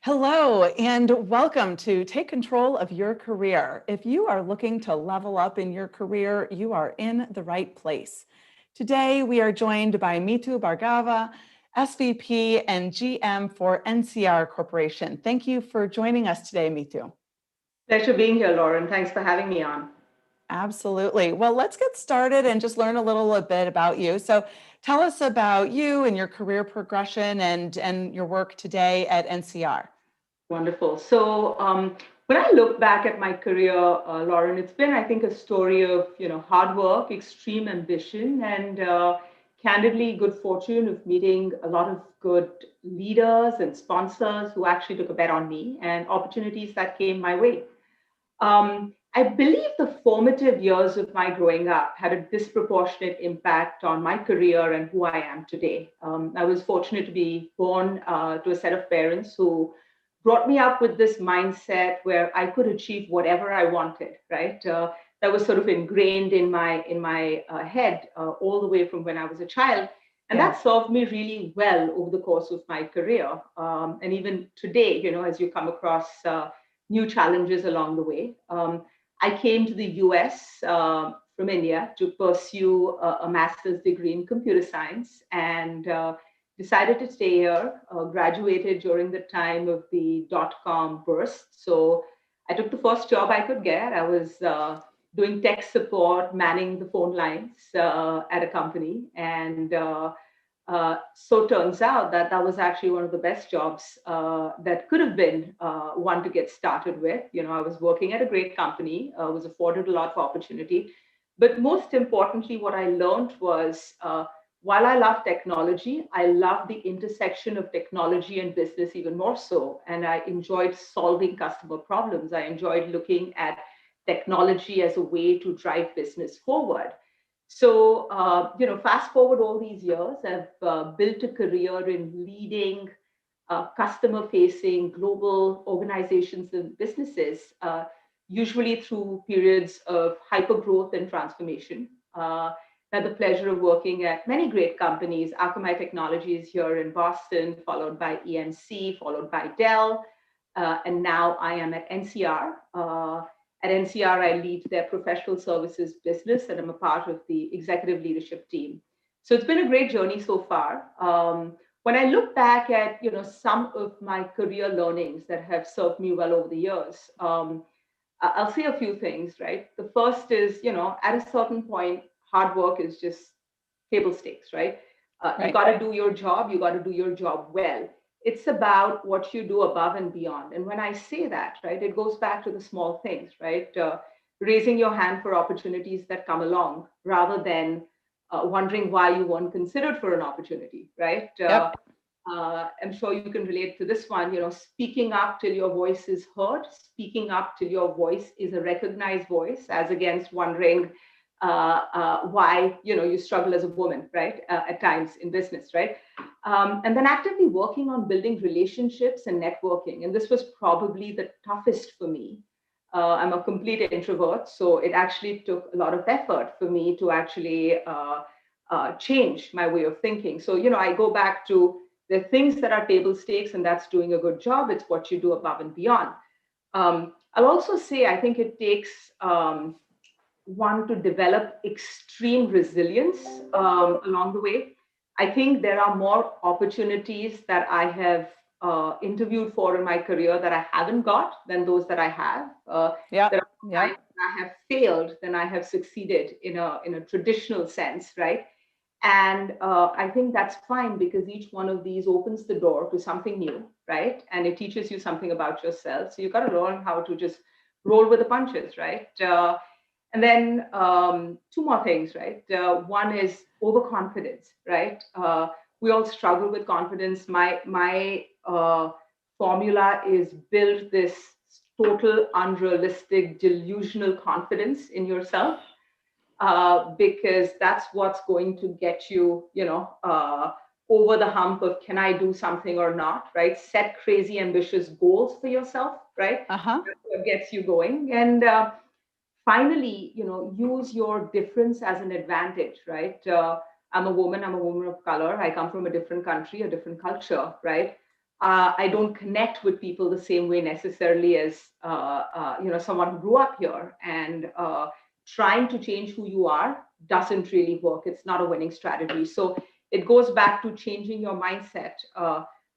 Hello, and welcome to Take Control of Your Career. If you are looking to level up in your career, you are in the right place. Today, we are joined by Mithu Bhargava, SVP and GM for NCR Corporation. Thank you for joining us today, Mithu. Pleasure being here, Lauren. Thanks for having me on. Absolutely. Well, let's get started and just learn a little bit about you. So tell us about you and your career progression and your work today at NCR. Wonderful. So when I look back at my career, Lauren, it's been, I think, a story of hard work, extreme ambition, and candidly good fortune of meeting a lot of good leaders and sponsors who actually took a bet on me and opportunities that came my way. I believe the formative years of my growing up had a disproportionate impact on my career and who I am today. I was fortunate to be born to a set of parents who brought me up with this mindset where I could achieve whatever I wanted, right? That was sort of ingrained in my head all the way from when I was a child. And Yeah. that served me really well over the course of my career. And even today, as you come across new challenges along the way. I came to the US from India to pursue a master's degree in computer science and decided to stay here, graduated during the time of the dot-com burst. So I took the first job I could get. I was doing tech support, manning the phone lines at a company. And so turns out that that was actually one of the best jobs that could have been one to get started with. I was working at a great company, was afforded a lot of opportunity. But most importantly, what I learned was while I love technology, I love the intersection of technology and business even more so. And I enjoyed solving customer problems. I enjoyed looking at technology as a way to drive business forward. So fast forward all these years, I've built a career in leading customer facing global organizations and businesses, usually through periods of hyper growth and transformation. Had the pleasure of working at many great companies, Akamai Technologies here in Boston, followed by EMC, followed by Dell. And now I am at NCR. At NCR, I lead their professional services business, and I'm a part of the executive leadership team. So it's been a great journey so far. When I look back at some of my career learnings that have served me well over the years, I'll say a few things. Right, the first is at a certain point, hard work is just table stakes. Right, you Right. got to do your job. You got to do your job well. It's about what you do above and beyond. And when I say that, right, it goes back to the small things, right? Raising your hand for opportunities that come along rather than wondering why you weren't considered for an opportunity, right? Yep. I'm sure you can relate to this one, speaking up till your voice is heard, speaking up till your voice is a recognized voice, as against wondering why, you struggle as a woman, right? At times in business, right? And then actively working on building relationships and networking. And this was probably the toughest for me. I'm a complete introvert, so it actually took a lot of effort for me to actually change my way of thinking. So, I go back to the things that are table stakes, and that's doing a good job. It's what you do above and beyond. I'll also say I think it takes one to develop extreme resilience along the way. I think there are more opportunities that I have interviewed for in my career that I haven't got than those that I have. There Yep. are times Yep. I have failed than I have succeeded in a traditional sense, right? And I think that's fine because each one of these opens the door to something new, right? And it teaches you something about yourself. So you got to learn how to just roll with the punches, right? And then two more things, right? One is overconfidence, right? We all struggle with confidence. My formula is build this total unrealistic, delusional confidence in yourself, because that's what's going to get you, over the hump of can I do something or not, right? Set crazy ambitious goals for yourself, right? Uh-huh. That's what gets you going. And finally, use your difference as an advantage, right? I'm a woman of color. I come from a different country, a different culture, right? I don't connect with people the same way necessarily as someone who grew up here. And trying to change who you are doesn't really work. It's not a winning strategy. So it goes back to changing your mindset.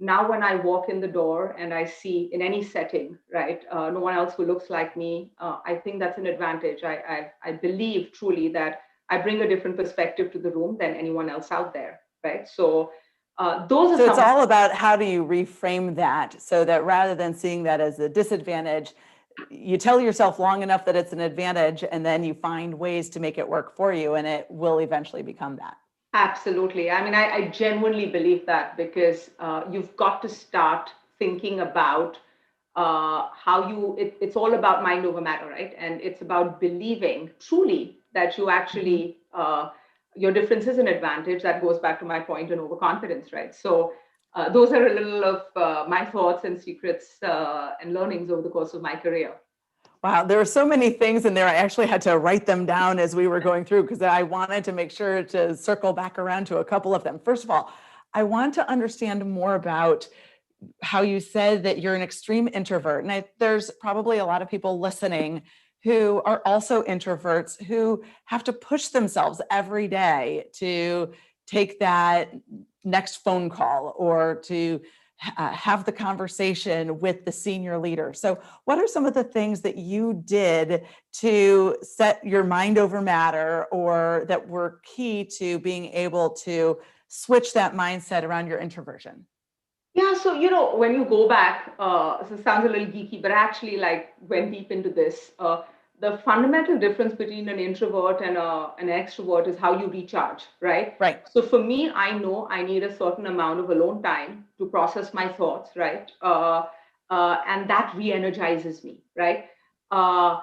Now, when I walk in the door and I see in any setting, right, no one else who looks like me, I think that's an advantage. I believe truly that I bring a different perspective to the room than anyone else out there, right? So those are So it's some. all about how do you reframe that so that rather than seeing that as a disadvantage, you tell yourself long enough that it's an advantage, and then you find ways to make it work for you, and it will eventually become that. Absolutely. I mean, I genuinely believe that because you've got to start thinking about it's all about mind over matter, right? And it's about believing truly that you Mhm. actually, your difference is an advantage. That goes back to my point on overconfidence, right? So those are a little of my thoughts and secrets and learnings over the course of my career. Wow, there are so many things in there. I actually had to write them down as we were going through because I wanted to make sure to circle back around to a couple of them. First of all, I want to understand more about how you said that you're an extreme introvert. And there's probably a lot of people listening who are also introverts who have to push themselves every day to take that next phone call or to have the conversation with the senior leader. So, what are some of the things that you did to set your mind over matter or that were key to being able to switch that mindset around your introversion? Yeah, so when you go back, so it sounds a little geeky, but I actually like went deep into this. The fundamental difference between an introvert and an extrovert is how you recharge, right? Right. So for me, I know I need a certain amount of alone time to process my thoughts, right? And that re-energizes me, right? Uh,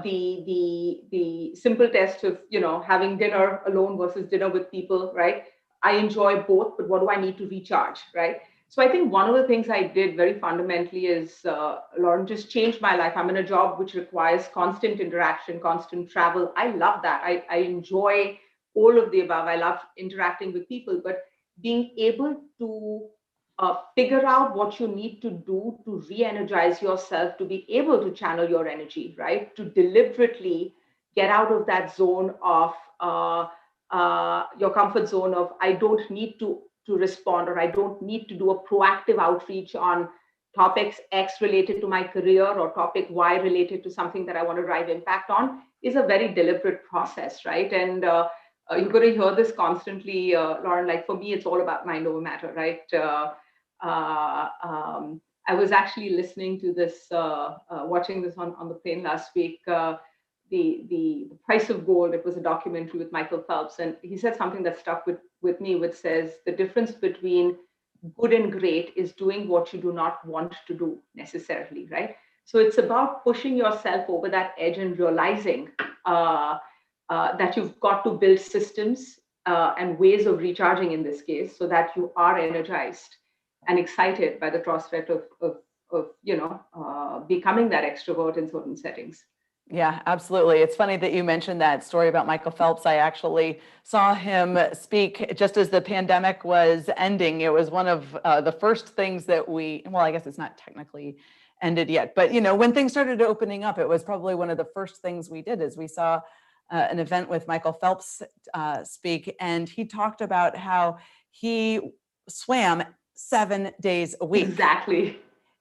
the simple test of having dinner alone versus dinner with people, right? I enjoy both, but what do I need to recharge, right? So I think one of the things I did very fundamentally is, Lauren, just changed my life. I'm in a job which requires constant interaction, constant travel. I love that. I enjoy all of the above. I love interacting with people, but being able to figure out what you need to do to re-energize yourself, to be able to channel your energy, right? To deliberately get out of that zone of your comfort zone of I don't need to respond, or I don't need to do a proactive outreach on topics X related to my career or topic Y related to something that I want to drive impact on, is a very deliberate process, right? And you're going to hear this constantly, Lauren. Like for me, it's all about mind over matter, right? I was actually listening to this, watching this on the plane last week. The price of gold. It was a documentary with Michael Phelps, and he said something that stuck with me, which says the difference between good and great is doing what you do not want to do necessarily, right? So it's about pushing yourself over that edge and realizing that you've got to build systems and ways of recharging in this case, so that you are energized and excited by the prospect of becoming that extrovert in certain settings. Yeah, absolutely. It's funny that you mentioned that story about Michael Phelps. I actually saw him speak just as the pandemic was ending. It was one of the first things that well, I guess it's not technically ended yet, but when things started opening up, it was probably one of the first things we did is we saw an event with Michael Phelps speak, and he talked about how he swam 7 days a week. Exactly.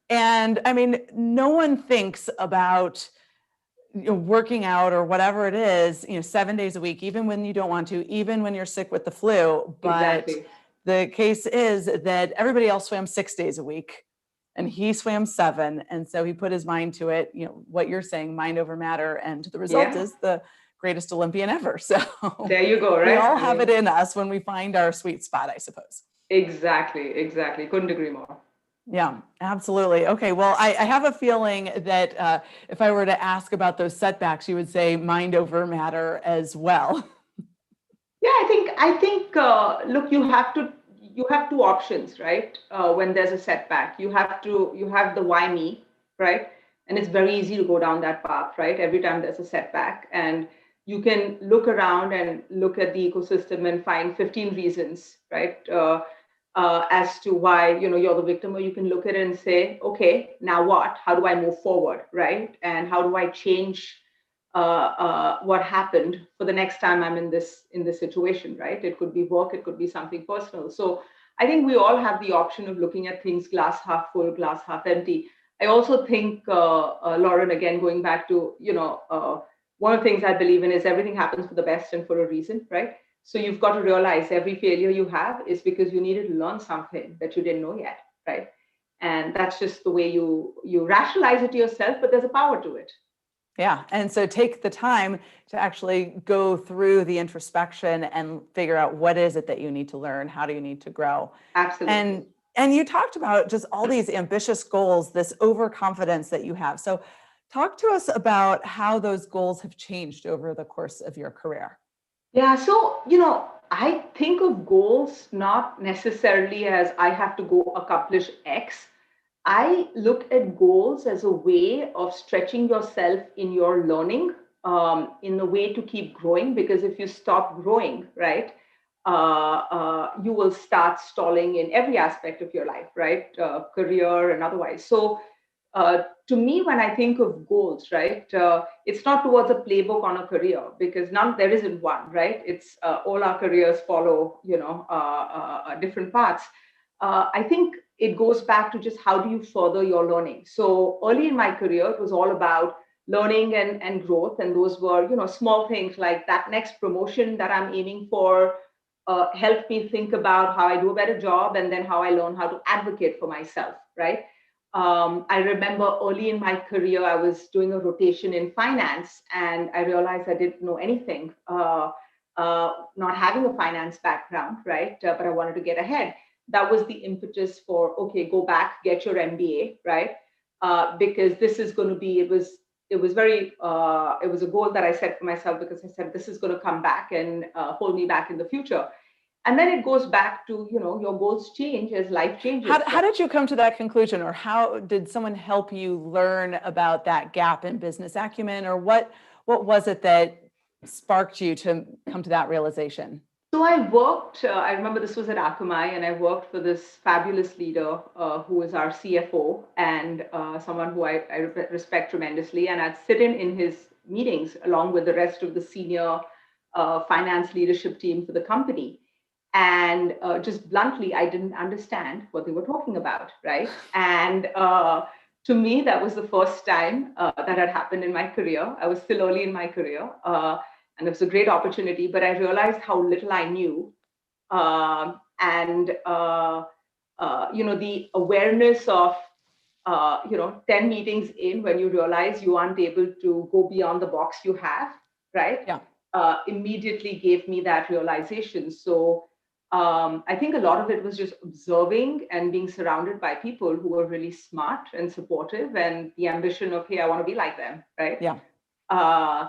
And I mean, no one thinks about working out or whatever it is, 7 days a week, even when you don't want to, even when you're sick with the flu. But Exactly. the case is that everybody else swam 6 days a week and he swam 7. And so he put his mind to it, what you're saying, mind over matter. And the result Yeah. is the greatest Olympian ever. So There you go, we right? all I have it mean, in us when we find our sweet spot, I suppose. exactly. Couldn't agree more. Yeah, absolutely. Okay, well, I have a feeling that if I were to ask about those setbacks, you would say mind over matter as well. Yeah, I think look, you have two options, right? When there's a setback, you have the why me, right? And it's very easy to go down that path, right? Every time there's a setback, and you can look around and look at the ecosystem and find 15 reasons, right? as to why you're the victim, or you can look at it and say, okay, now what? How do I move forward, right? And how do I change what happened for the next time I'm in this situation, right? It could be work, it could be something personal. So I think we all have the option of looking at things glass half full, glass half empty. I also think, Lauren, again, going back to, one of the things I believe in is everything happens for the best and for a reason, right? So you've got to realize every failure you have is because you needed to learn something that you didn't know yet, right? And that's just the way you rationalize it to yourself, but there's a power to it. Yeah. And so take the time to actually go through the introspection and figure out what is it that you need to learn? How do you need to grow? Absolutely. And you talked about just all these ambitious goals, this overconfidence that you have. So talk to us about how those goals have changed over the course of your career. Yeah, so, I think of goals not necessarily as I have to go accomplish X. I look at goals as a way of stretching yourself in your learning, in the way to keep growing. Because if you stop growing, right, you will start stalling in every aspect of your life, right, career and otherwise. So, to me, when I think of goals, right, it's not towards a playbook on a career, because there isn't one, right? It's all our careers follow, different paths. I think it goes back to just how do you further your learning. So early in my career, it was all about learning and growth, and those were small things like that next promotion that I'm aiming for. Helped me think about how I do a better job, and then how I learn how to advocate for myself, right? I remember early in my career, I was doing a rotation in finance, and I realized I didn't know anything, not having a finance background, right? But I wanted to get ahead. That was the impetus for, okay, go back, get your MBA, right? Because this is going to be, it was a goal that I set for myself, because I said, this is going to come back and hold me back in the future. And then it goes back to, your goals change as life changes. How did you come to that conclusion, or how did someone help you learn about that gap in business acumen, or what was it that sparked you to come to that realization? So I worked, I remember this was at Akamai, and I worked for this fabulous leader who was our CFO, and someone who I respect tremendously. And I'd sit in his meetings along with the rest of the senior finance leadership team for the company. And just bluntly, I didn't understand what they were talking about, right? And to me, that was the first time that had happened in my career. I was still early in my career. And it was a great opportunity, but I realized how little I knew. And the awareness of 10 meetings in, when you realize you aren't able to go beyond the box you have, right? Yeah. Immediately gave me that realization. So I think a lot of it was just observing and being surrounded by people who were really smart and supportive, and the ambition of, hey, I want to be like them, right? Yeah. Uh,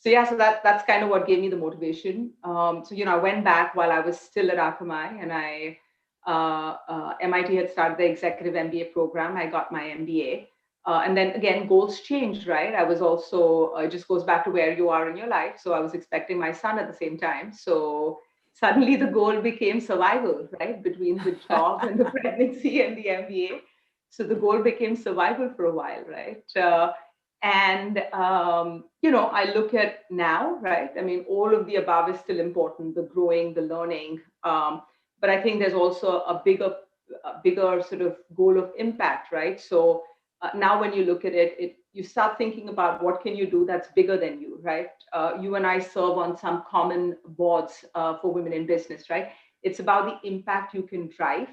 so yeah, so that's kind of what gave me the motivation. So I went back while I was still at Akamai, and MIT had started the executive MBA program. I got my MBA. And then again, goals changed, right? I was also, it just goes back to where you are in your life. So I was expecting my son at the same time. So suddenly the goal became survival, right? Between the job and the pregnancy and the MBA. So the goal became survival for a while, right? I look at now, right? I mean, all of the above is still important, the growing, the learning. But I think there's also a bigger sort of goal of impact, right? So now when you look at it, you start thinking about what can you do that's bigger than you, right? You and I serve on some common boards for women in business, right? It's about the impact you can drive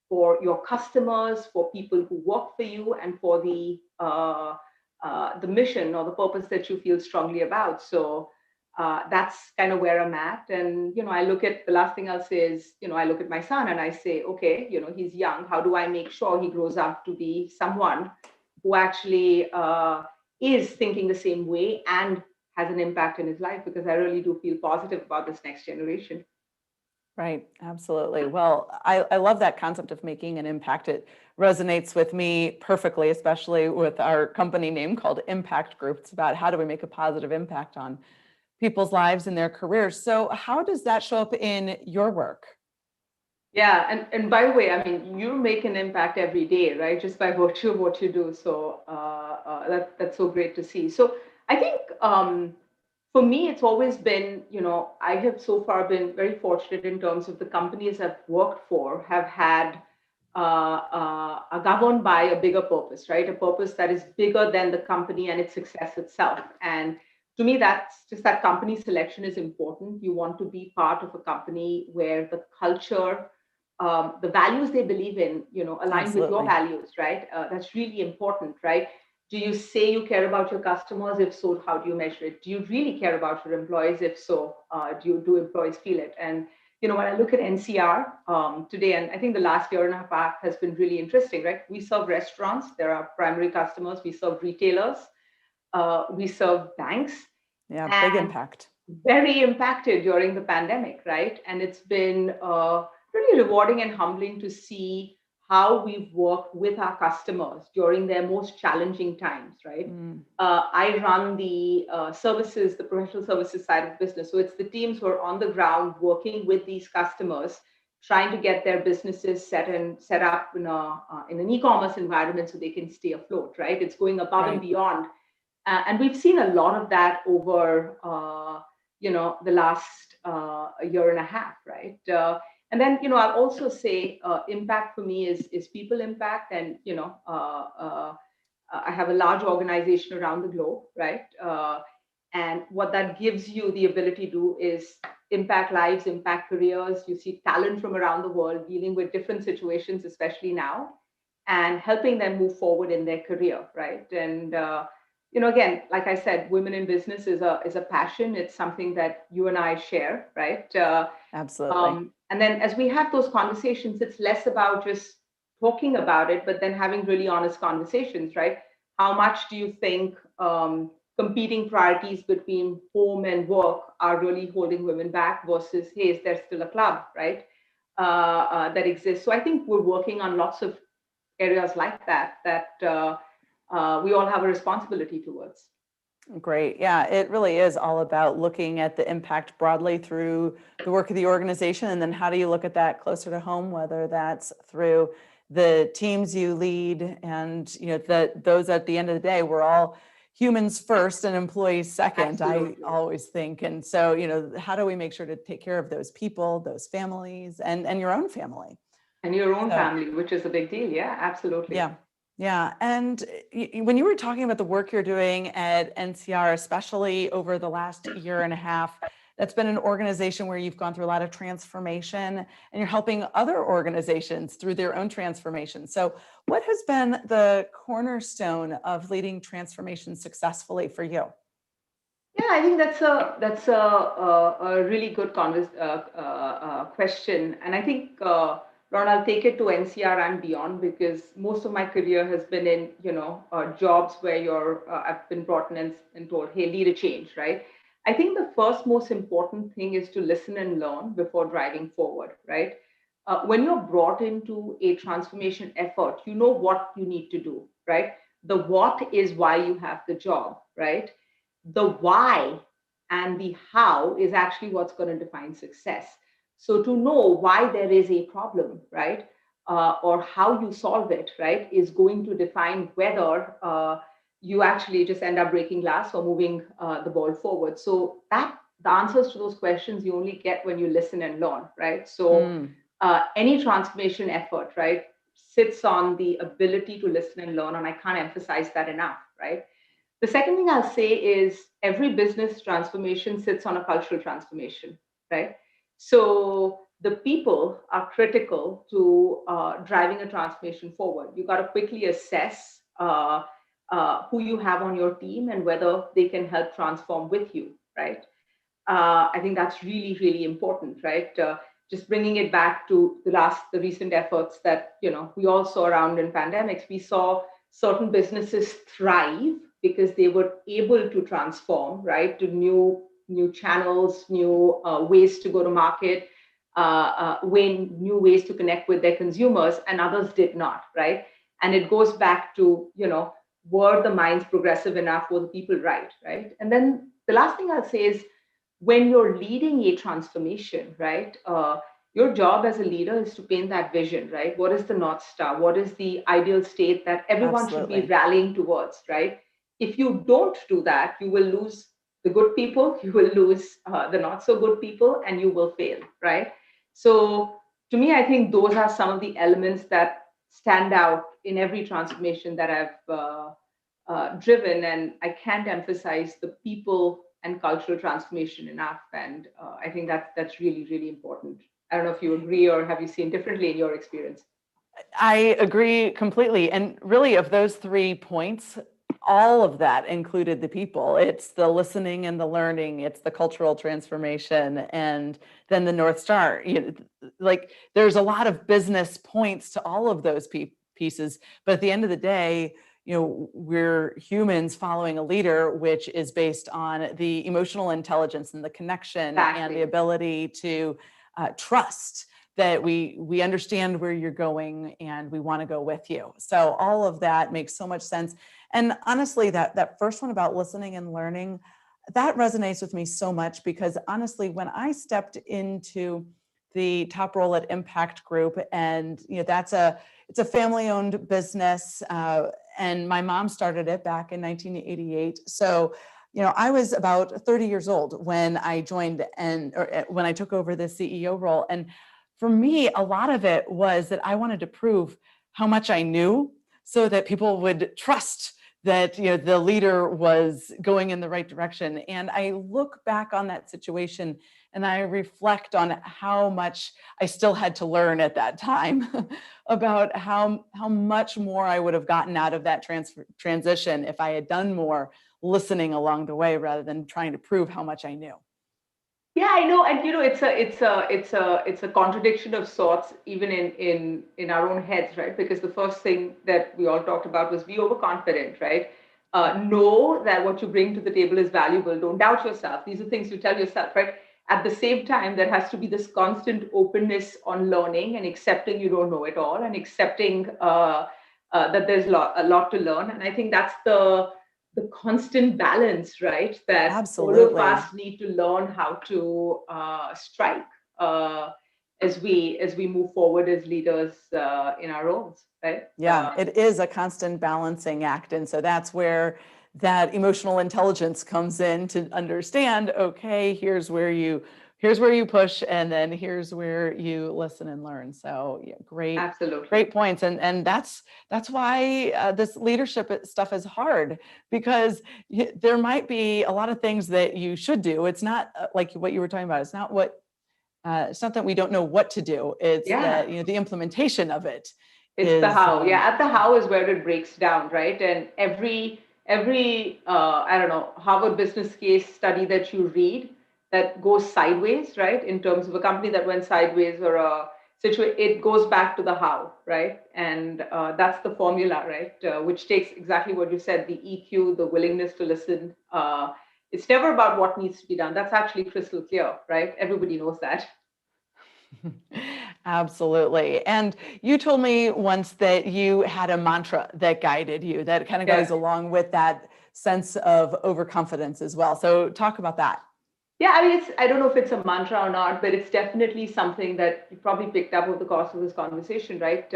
for your customers, for people who work for you, and for the mission or the purpose that you feel strongly about. So that's kind of where I'm at. And, I look at, the last thing I'll say is, I look at my son and I say, okay, he's young. How do I make sure he grows up to be someone who actually is thinking the same way and has an impact in his life? Because I really do feel positive about this next generation. Right, absolutely. Well, I love that concept of making an impact. It resonates with me perfectly, especially with our company name called Impact Group. It's about how do we make a positive impact on people's lives and their careers. So how does that show up in your work? Yeah, and by the way, I mean, you make an impact every day, right? Just by virtue of what you do. So that's so great to see. So I think for me, it's always been, I have so far been very fortunate in terms of the companies I've worked for have had are governed by a bigger purpose, right? A purpose that is bigger than the company and its success itself. And to me, that's just that company selection is important. You want to be part of a company where the culture, the values they believe in, align with your Absolutely. values, right? That's really important, right? Do you say you care about your customers? If so, how do you measure it? Do you really care about your employees? If so, do employees feel it? And when I look at NCR today, and I think the last year and a half has been really interesting, right? We serve restaurants; they're our primary customers. We serve retailers, we serve banks, Yeah, big and impact. very impacted during the pandemic, right? And it's been really rewarding and humbling to see how we've worked with our customers during their most challenging times, right? Mm, I run the services, the professional services side of business. So it's the teams who are on the ground working with these customers, trying to get their businesses set up in an e-commerce environment so they can stay afloat, right? It's going above and right. beyond, and we've seen a lot of that over the last a year and a half, right? And then I'll also say impact for me is people impact, and I have a large organization around the globe, right? And what that gives you the ability to do is impact lives, impact careers. You see talent from around the world dealing with different situations, especially now, and helping them move forward in their career, right? And again, like I said, women in business is a passion. It's something that you and I share, right? Absolutely. And then as we have those conversations, it's less about just talking about it, but then having really honest conversations, right? How much do you think competing priorities between home and work are really holding women back versus, hey, is there still a club, right? That exists. So I think we're working on lots of areas like that we all have a responsibility towards. Great. Yeah, it really is all about looking at the impact broadly through the work of the organization. And then how do you look at that closer to home, whether that's through the teams you lead and that those at the end of the day, we're all humans first and employees second, I Absolutely. always think. And so, how do we make sure to take care of those people, those families, and your own family? And your own So family, which is a big deal. Yeah, absolutely. yeah. Yeah. And when you were talking about the work you're doing at NCR, especially over the last year and a half, that's been an organization where you've gone through a lot of transformation and you're helping other organizations through their own transformation. So, what has been the cornerstone of leading transformation successfully for you? Yeah, I think that's a really good question, and I think Ron, I'll take it to NCR and beyond because most of my career has been in jobs where I've been brought in and told, hey, lead a change, right? I think the first most important thing is to listen and learn before driving forward, right? When you're brought into a transformation effort, you know what you need to do, right? The what is why you have the job, right? The why and the how is actually what's going to define success. So to know why there is a problem, right, or how you solve it, right, is going to define whether you actually just end up breaking glass or moving the ball forward. So that the answers to those questions you only get when you listen and learn, right? So Mm, any transformation effort, right, sits on the ability to listen and learn, and I can't emphasize that enough, right? The second thing I'll say is every business transformation sits on a cultural transformation, right? So the people are critical to driving a transformation forward. You got to quickly assess who you have on your team and whether they can help transform with you, right? I think that's really, really important, right? Just bringing it back to the recent efforts that we all saw around in pandemics. We saw certain businesses thrive because they were able to transform, right, to new channels, new ways to go to market, new ways to connect with their consumers, and others did not, right? And it goes back to were the minds progressive enough? Were the people right? And then the last thing I'll say is when you're leading a transformation, right? your job as a leader is to paint that vision, right? What is the North Star? What is the ideal state that everyone should be Absolutely. rallying towards, right? If you don't do that, you will lose the good people, you will lose the not so good people, and you will fail, right? So, to me, I think those are some of the elements that stand out in every transformation that I've driven. And I can't emphasize the people and cultural transformation enough. And I think that's really, really important. I don't know if you agree or have you seen differently in your experience? I agree completely. And really, of those 3 points, all of that included the people. It's the listening and the learning, it's the cultural transformation, and then the North Star. Like there's a lot of business points to all of those pieces. But at the end of the day, we're humans following a leader, which is based on the emotional intelligence and the connection and the Exactly. ability to trust that we understand where you're going and we want to go with you. So all of that makes so much sense. And honestly, that first one about listening and learning, that resonates with me so much because honestly, when I stepped into the top role at Impact Group, and it's a family-owned business, and my mom started it back in 1988. So I was about 30 years old when I joined when I took over the CEO role. And for me, a lot of it was that I wanted to prove how much I knew so that people would trust that the leader was going in the right direction. And I look back on that situation and I reflect on how much I still had to learn at that time about how much more I would have gotten out of that transition if I had done more listening along the way rather than trying to prove how much I knew. Yeah, I know, and it's a contradiction of sorts, even in our own heads, right? Because the first thing that we all talked about was be overconfident, right? Know that what you bring to the table is valuable. Don't doubt yourself. These are things you tell yourself, right? At the same time, there has to be this constant openness on learning and accepting you don't know it all, and accepting that there's a lot to learn. And I think that's the constant balance, right? That all of Absolutely. us need to learn how to strike uh, as we move forward as leaders in our roles, right? Yeah, it is a constant balancing act. And so that's where that emotional intelligence comes in to understand, okay, here's where you push, and then here's where you listen and learn. So yeah, great, Absolutely. great points. And that's why this leadership stuff is hard, because there might be a lot of things that you should do. It's not like what you were talking about. It's not that we don't know what to do. It's Yeah. that the implementation of it It's the is how. Yeah, at the how is where it breaks down, right? And every I don't know, Harvard business case study that you read that goes sideways, right? In terms of a company that went sideways or a situation, it goes back to the how, right? And that's the formula, right? Which takes exactly what you said, the EQ, the willingness to listen. It's never about what needs to be done. That's actually crystal clear, right? Everybody knows that. Absolutely. And you told me once that you had a mantra that guided you that kind of Yeah. goes along with that sense of overconfidence as well. So talk about that. Yeah, I mean, I don't know if it's a mantra or not, but it's definitely something that you probably picked up over the course of this conversation, right?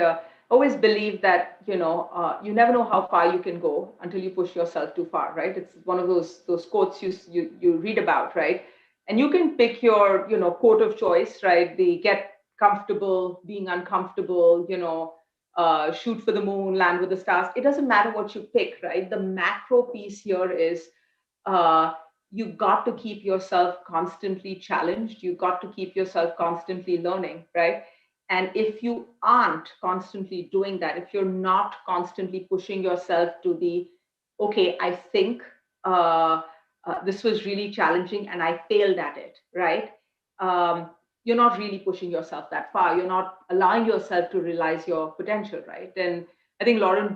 Always believe that, you never know how far you can go until you push yourself too far, right? It's one of those quotes you read about, right? And you can pick your, quote of choice, right? The get comfortable, being uncomfortable, shoot for the moon, land with the stars. It doesn't matter what you pick, right? The macro piece here is uh, you got to keep yourself constantly challenged. You got to keep yourself constantly learning, right? And if you aren't constantly doing that, if you're not constantly pushing yourself to the, okay, I think this was really challenging and I failed at it, right? Um, you're not really pushing yourself that far. You're not allowing yourself to realize your potential, right? And I think, Lauren,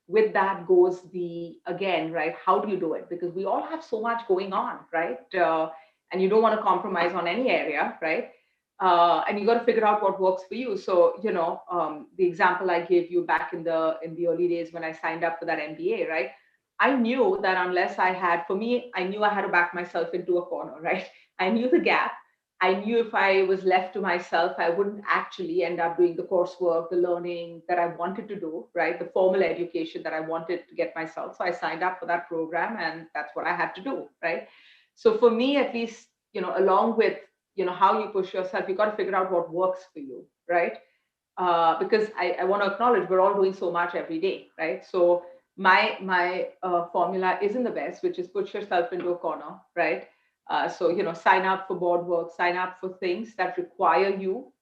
with that goes the again, right? How do you do it? Because we all have so much going on, right? And you don't want to compromise on any area, right? And you got to figure out what works for you. So, the example I gave you back in the early days when I signed up for that MBA, right? I knew that unless I had, for me, I knew I had to back myself into a corner, right? I knew the gap. I knew if I was left to myself, I wouldn't actually end up doing the coursework, the learning that I wanted to do, right? The formal education that I wanted to get myself. So I signed up for that program, and that's what I had to do, right? So for me, at least, along with, how you push yourself, you got to figure out what works for you, right? Because I want to acknowledge we're all doing so much every day, right? So my formula isn't the best, which is put yourself into a corner, right? So sign up for board work, sign up for things that require you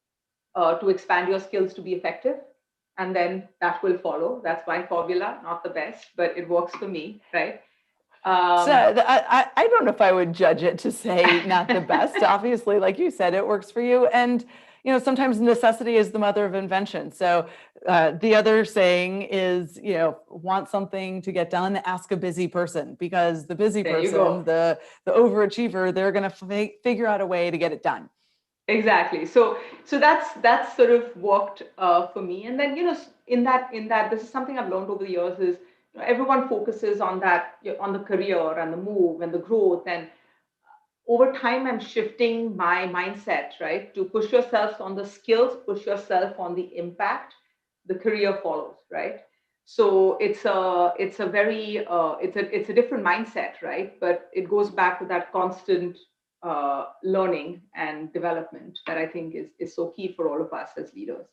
to expand your skills to be effective, and then that will follow. That's my formula, not the best, but it works for me, right? So Um, I don't know if I would judge it to say not the best. Obviously, like you said, it works for you. And, sometimes necessity is the mother of invention. So the other saying is, want something to get done, ask a busy person, because the busy there you person, go. the overachiever, they're going to figure out a way to get it done. Exactly. So that's sort of worked for me. And then in that this is something I've learned over the years is everyone focuses on that, on the career and the move and the growth. And over time, I'm shifting my mindset, right, to push yourself on the skills, push yourself on the impact. The career follows, right? So it's a very it's a different mindset, right? But it goes back to that constant learning and development that I think is so key for all of us as leaders.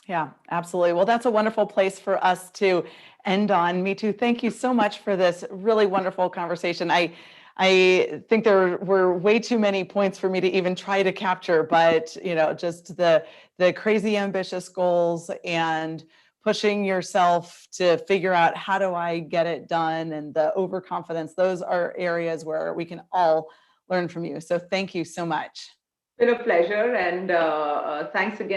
Yeah, absolutely. Well, that's a wonderful place for us to end on. Mithu, thank you so much for this really wonderful conversation. I think there were way too many points for me to even try to capture, but just the crazy ambitious goals and pushing yourself to figure out how do I get it done, and the overconfidence, those are areas where we can all learn from you. So thank you so much. Been a pleasure, and thanks again.